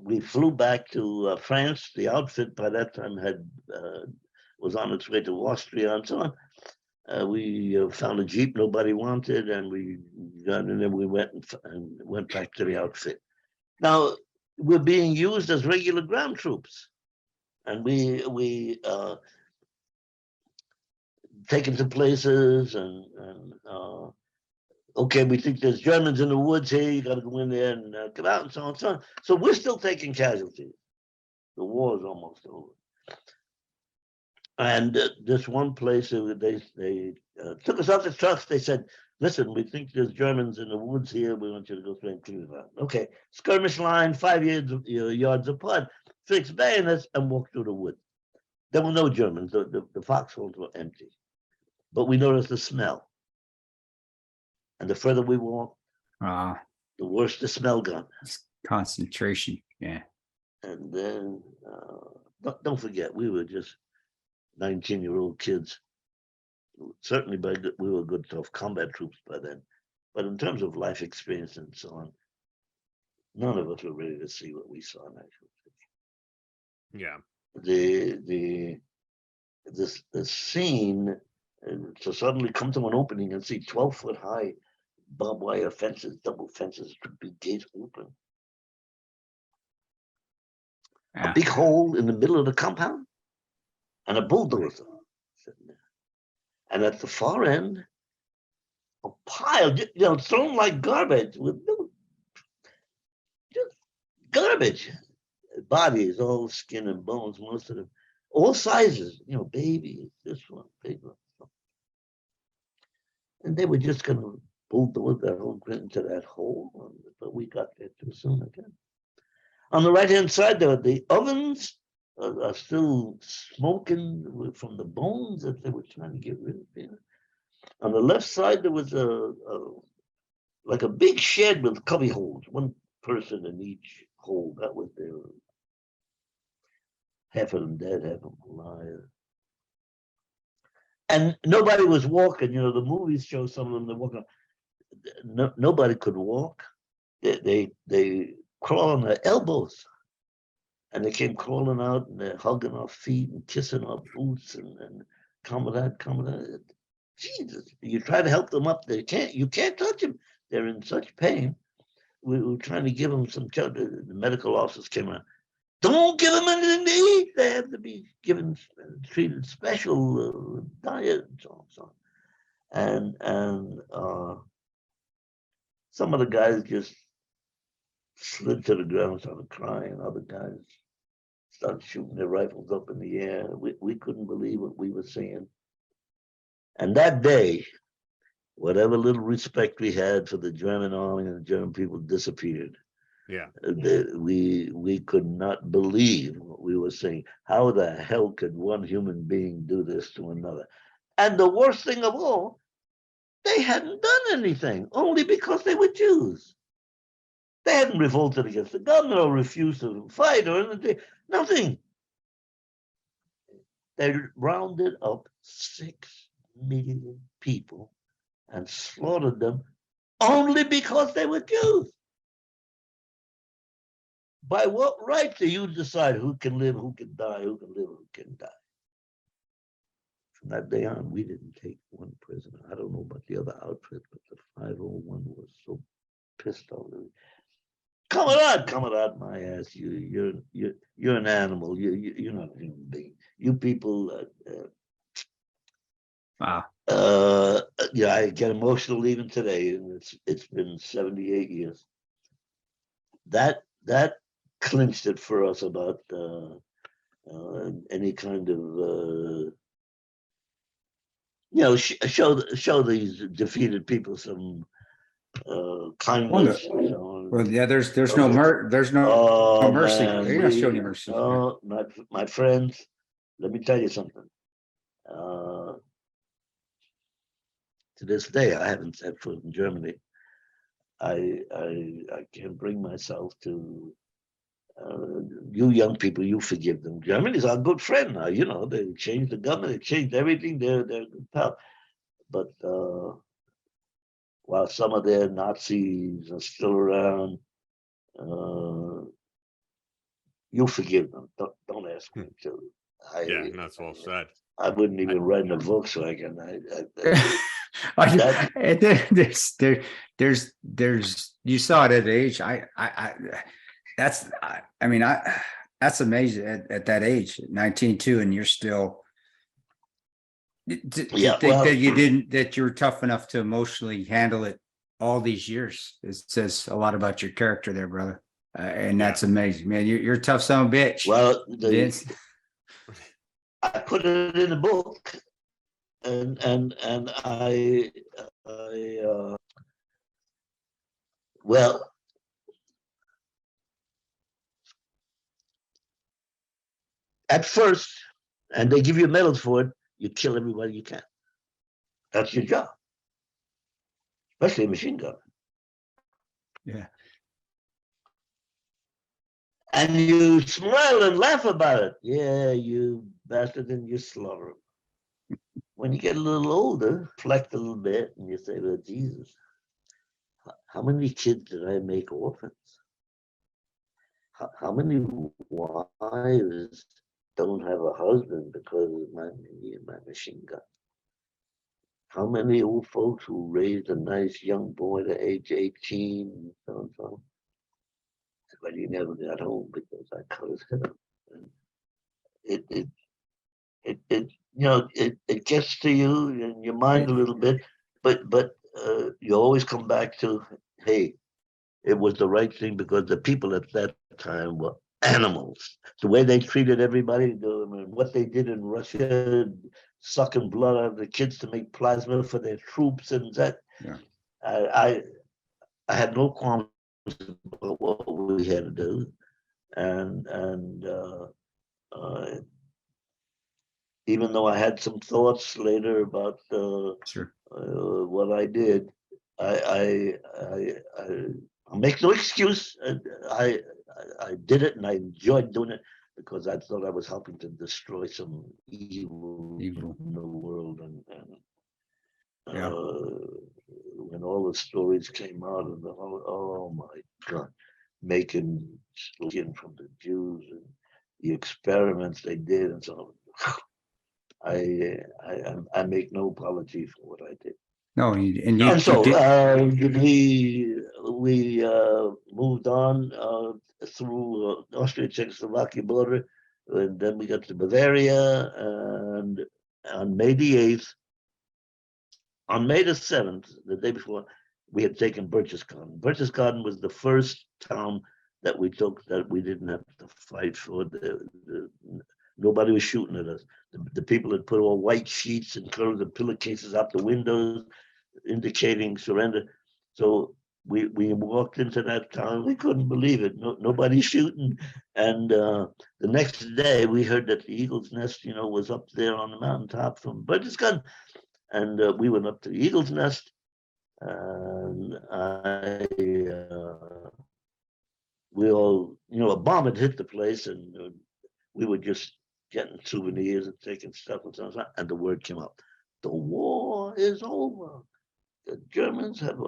we flew back to France. The outfit by that time had was on its way to Austria and so on. We found a Jeep nobody wanted, and we got in, and we went and went back to the outfit. Now we're being used as regular ground troops, and we taken to places, and okay, we think there's Germans in the woods here. You got to go in there and get out, and so on and so on. So we're still taking casualties. The war is almost over. And this one place, they took us off the trucks. They said, listen, we think there's Germans in the woods here. We want you to go through and clear it out. Okay, skirmish line, 5 yards apart, fixed bayonets, and walk through the woods. There were no Germans. The foxholes were empty. But we noticed the smell. And the further we walked, the worse the smell got. Concentration, yeah. And then, don't forget, we were just 19-year-old kids. Certainly, we were good, tough combat troops by then. But in terms of life experience and so on, none of us were ready to see what we saw in actual. Yeah. The scene to suddenly come to an opening and see 12-foot high barbed wire fences, double fences, big gates open. A big hole in the middle of the compound, and a bulldozer sitting there. And at the far end, a pile, thrown like garbage with just garbage. Bodies, all skin and bones, most of them, all sizes, babies, this one, big one. And they were just going to bulldoze their whole grit into that hole, but we got there too soon again. On the right-hand side, there, the ovens are still smoking from the bones that they were trying to get rid of. On the left side, there was like a big shed with cubby holes, one person in each hole. That was their, half of them dead, half of them alive. And nobody was walking. The movies show some of them that walk. Nobody could walk. They crawl on their elbows, and they came crawling out, and they're hugging our feet and kissing our boots, and come with that. Jesus, you try to help them up, you can't touch them. They're in such pain. We were trying to give them some shelter. The medical officers came around. Don't give them anything to eat. They have to be treated special diet and so on. And some of the guys just slid to the ground, started crying. Other guys started shooting their rifles up in the air. We couldn't believe what we were seeing. And that day, whatever little respect we had for the German army and the German people disappeared. Yeah. We could not believe what we were seeing. How the hell could one human being do this to another? And the worst thing of all, they hadn't done anything, only because they were Jews. They hadn't revolted against the government or refused to fight or anything. Nothing. They rounded up 6 million people and slaughtered them only because they were Jews. By what right do you decide who can live, who can die, who can live, who can die? From that day on, we didn't take one prisoner. I don't know about the other outfit, but the 501 was so pissed off. Camarade, my ass! You're an animal. You're not a human being. You people. Wow. I get emotional even today, and it's been 78 years. That clinched it for us about any kind of show these defeated people some kindness. Well, yeah, there's no mercy. Man, You're not showing any mercy. No, my friends. Let me tell you something. To this day, I haven't set foot in Germany. I can't bring myself to. You young people, you forgive them. Germany's our good friend now. They changed the government, they changed everything. They're a good pal. But while some of their Nazis are still around, you'll forgive them. Don't ask me to. Yeah, that's well said. I wouldn't even ride in a Volkswagen. That- And there's you saw it at age. That's that's amazing at that age, 19 too, and you're still. To Yeah, think well- that that you're tough enough to emotionally handle it all these years. It says a lot about your character there, brother. And that's amazing, man. You're a tough son of a bitch. Well, Vince. I put it in a book, and well, at first, and they give you medals for it, you kill everybody you can. That's your job, especially a machine gun. Yeah. And you smile and laugh about it. Yeah, you bastard, and you slaughter them. When you get a little older, reflect a little bit, and you say, well, Jesus, how many kids did I make orphans? How many wives don't have a husband because of my machine gun? How many old folks who raised a nice young boy to age 18 and so and so? But he never got home because I cut his head off. It gets to you in your mind a little bit, but you always come back to, hey, it was the right thing because the people at that time were animals. The way they treated everybody, what they did in Russia, sucking blood out of the kids to make plasma for their troops, and that. Yeah. I had no qualms about what we had to do, and even though I had some thoughts later about Sure. what I did, I make no excuse. I did it, and I enjoyed doing it because I thought I was helping to destroy some evil in the world. And Yeah. when all the stories came out, and oh my God, making skin from the Jews and the experiments they did, and so on. I make no apology for what I did. No, and And so did. we moved on through Austria-Czechoslovakia border, and then we got to Bavaria, and on May the 8th, on May the 7th, the day before, we had taken Berchtesgaden. Berchtesgaden was the first town that we took that we didn't have to fight for. Nobody was shooting at us. The people had put all white sheets and curled the pillowcases out the windows, indicating surrender. So we walked into that town. We couldn't believe it. Nobody shooting. And the next day, we heard that the Eagle's Nest, was up there on the mountaintop from Berchtesgaden. And we went up to the Eagle's Nest. And we all, a bomb had hit the place, and we were just getting souvenirs and taking stuff and so on. And the word came up: the war is over. The Germans have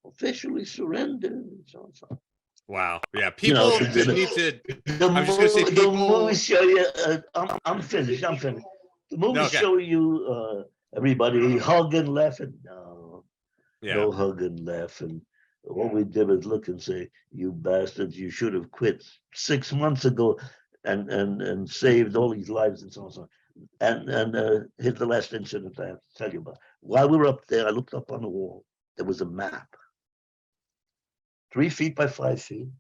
officially surrendered, and so on. So. Wow. Yeah. People just need to. I was just going to say, the people. movies show you. I'm finished. The movies show you everybody hug and laughing. No, no hug and laughing. All we did was look and say, "You bastards! You should have quit 6 months ago, and saved all these lives and so on." And here's the last incident I have to tell you about. While we were up there, I looked up on the wall. There was a map, 3 feet by 5 feet,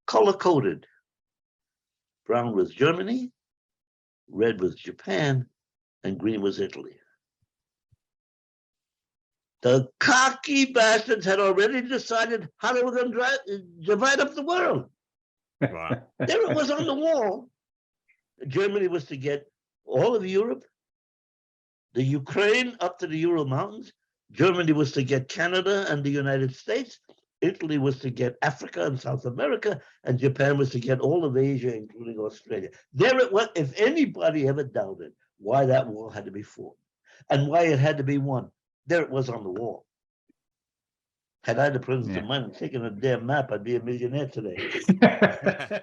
color-coded. Brown was Germany, red was Japan, and green was Italy. The cocky bastards had already decided how they were going to divide up the world. Wow. There it was on the wall. Germany was to get all of Europe, the Ukraine up to the Ural Mountains. Germany was to get Canada and the United States. Italy was to get Africa and South America, and Japan was to get all of Asia, including Australia. There it was. If anybody ever doubted why that war had to be fought and why it had to be won, there it was on the wall. Had I the presence Yeah. of mind and taken a damn nap, I'd be a millionaire today.